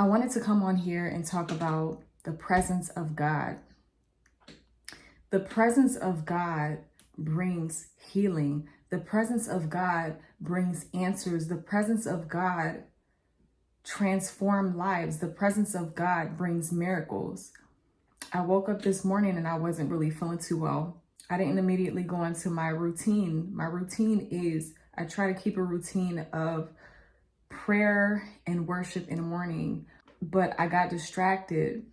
I wanted to come on here and talk about the presence of God. The presence of God brings healing. The presence of God brings answers. The presence of God transforms lives. The presence of God brings miracles. I woke up this morning and I wasn't really feeling too well. I didn't immediately go into my routine. My routine is I try to keep a routine of prayer and worship in the morning, but I got distracted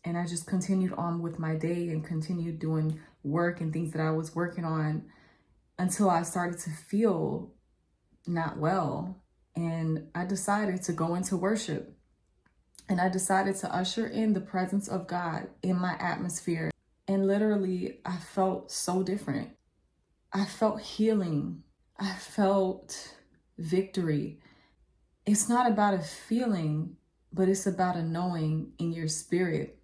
and I just continued on with my day and continued doing work and things that I was working on until I started to feel not well. And I decided to go into worship. And I decided to usher in the presence of God in my atmosphere. And literally, I felt so different. I felt healing. I felt victory. It's not about a feeling, but it's about a knowing in your spirit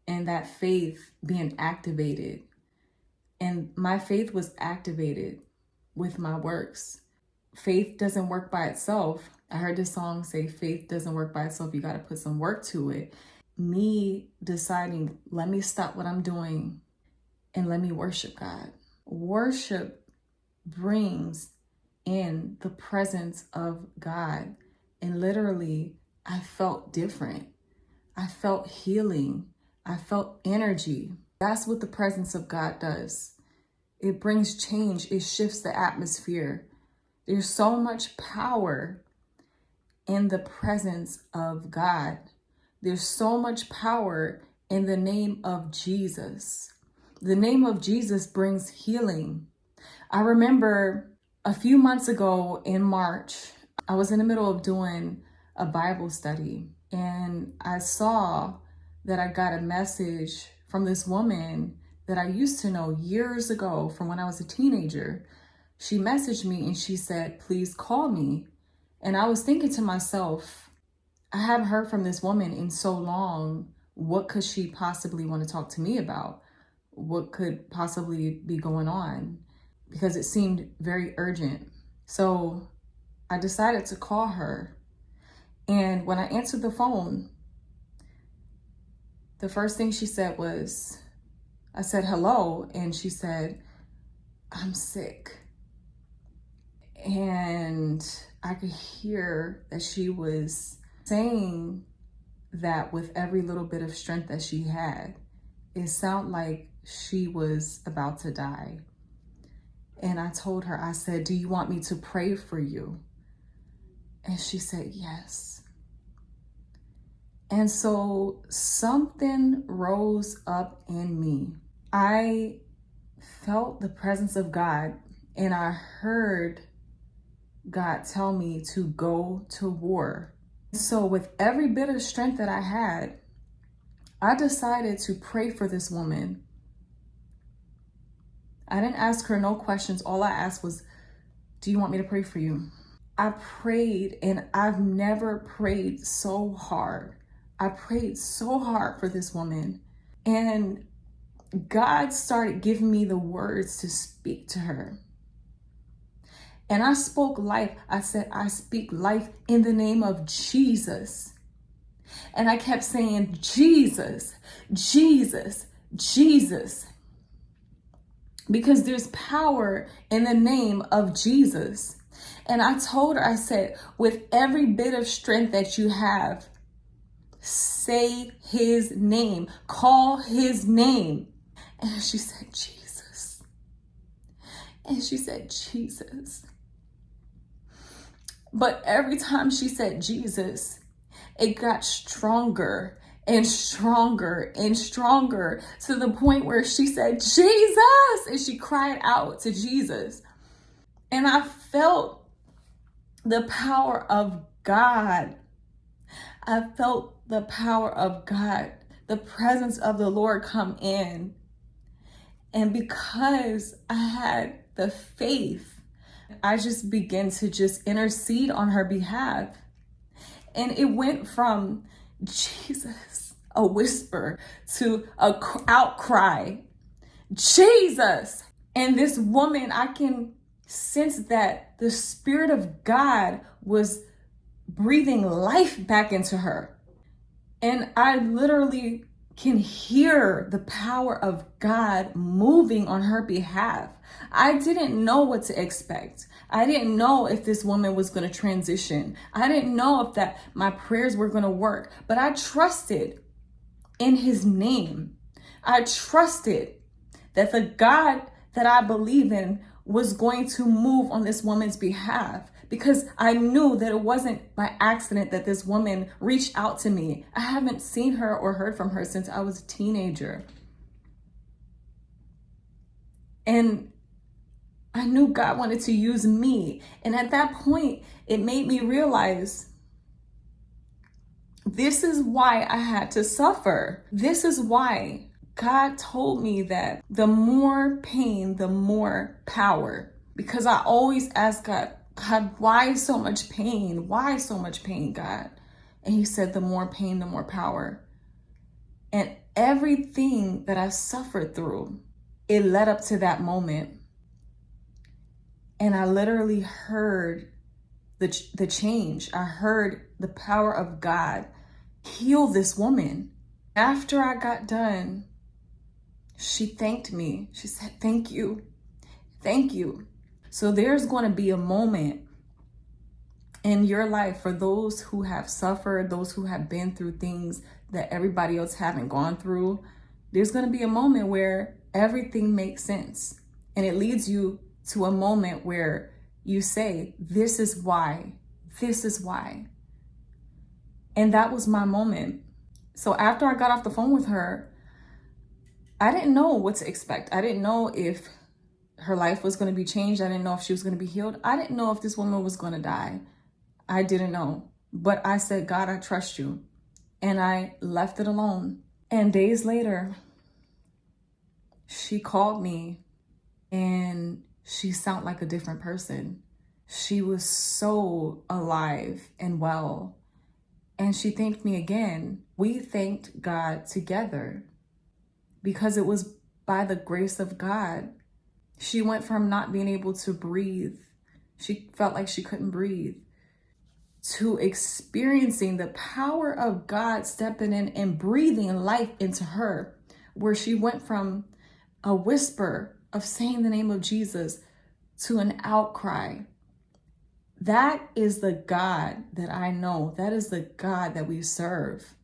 and that faith being activated. And my faith was activated with my works. Faith doesn't work by itself. I heard this song say, faith doesn't work by itself. You got to put some work to it. Me deciding, let me stop what I'm doing and let me worship God. Worship brings in the presence of God. And literally, I felt different. I felt healing. I felt energy. That's what the presence of God does. It brings change. It shifts the atmosphere. There's so much power in the presence of God. There's so much power in the name of Jesus. The name of Jesus brings healing. I remember a few months ago in March, I was in the middle of doing a Bible study and I saw that I got a message from this woman that I used to know years ago from when I was a teenager. She messaged me and she said, please call me. And I was thinking to myself, I haven't heard from this woman in so long. What could she possibly want to talk to me about? What could possibly be going on? Because it seemed very urgent. So I decided to call her. And when I answered the phone, the first thing she said was, I said, hello. And she said, I'm sick. And I could hear that she was saying that with every little bit of strength that she had. It sounded like she was about to die. And I told her, I said, do you want me to pray for you? And she said, yes. And so something rose up in me. I felt the presence of God and I heard God tell me to go to war. So with every bit of strength that I had, I decided to pray for this woman. I didn't ask her no questions. All I asked was, do you want me to pray for you? I prayed and I've never prayed so hard. I prayed so hard for this woman. And God started giving me the words to speak to her. And I spoke life. I said, I speak life in the name of Jesus. And I kept saying, Jesus, Jesus, Jesus. Because there's power in the name of Jesus. And I told her, I said, with every bit of strength that you have, say his name, call his name. And she said, Jesus. And she said, Jesus. But every time she said Jesus, it got stronger and stronger and stronger to the point where she said, Jesus, and she cried out to Jesus. And I felt the power of God. I felt the power of God, the presence of the Lord come in. And because I had the faith, I just began to just intercede on her behalf. And it went from Jesus, a whisper, to a outcry, Jesus. And this woman, I can sense that the Spirit of God was breathing life back into her. And I literally can hear the power of God moving on her behalf. I didn't know what to expect. I didn't know if this woman was going to transition. I didn't know if that my prayers were going to work, but I trusted in his name. I trusted that the God that I believe in was going to move on this woman's behalf, because I knew that it wasn't by accident that this woman reached out to me. I haven't seen her or heard from her since I was a teenager. And I knew God wanted to use me. And at that point, it made me realize this is why I had to suffer. This is why God told me that the more pain, the more power. Because I always ask God, why so much pain? Why so much pain, God? And he said, the more pain, the more power. And everything that I suffered through, it led up to that moment. And I literally heard the change. I heard the power of God heal this woman. After I got done, she thanked me. She said, thank you. Thank you. So there's going to be a moment in your life for those who have suffered, those who have been through things that everybody else haven't gone through. There's going to be a moment where everything makes sense. And it leads you to a moment where you say, this is why. This is why. And that was my moment. So after I got off the phone with her, I didn't know what to expect. I didn't know if her life was going to be changed. I didn't know if she was going to be healed. I didn't know if this woman was going to die. I didn't know. But I said, God, I trust you. And I left it alone. And days later, she called me and she sounded like a different person. She was so alive and well. And she thanked me again. We thanked God together because it was by the grace of God. She went from not being able to breathe, she felt like she couldn't breathe, to experiencing the power of God stepping in and breathing life into her, where she went from a whisper of saying the name of Jesus to an outcry. That is the God that I know. That is the God that we serve.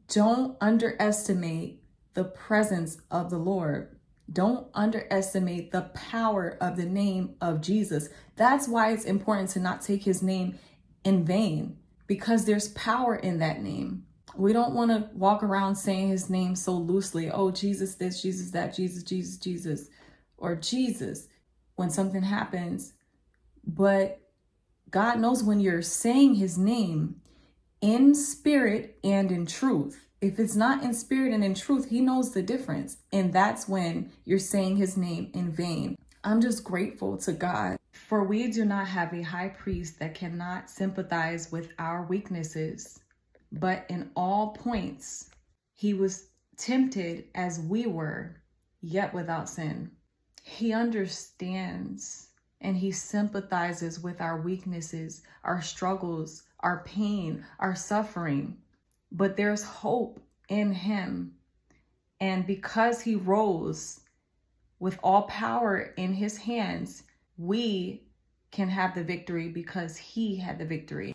Don't underestimate the presence of the Lord. Don't underestimate the power of the name of Jesus. That's why it's important to not take his name in vain, because there's power in that name. We don't want to walk around saying his name so loosely. Oh, Jesus this, Jesus that, Jesus, Jesus, Jesus, or Jesus when something happens. But God knows when you're saying his name in spirit and in truth. If it's not in spirit and in truth, he knows the difference. And that's when you're saying his name in vain. I'm just grateful to God. For we do not have a high priest that cannot sympathize with our weaknesses, but in all points, he was tempted as we were, yet without sin. He understands and he sympathizes with our weaknesses, our struggles, our pain, our suffering. But there's hope in him. And because he rose with all power in his hands, we can have the victory because he had the victory.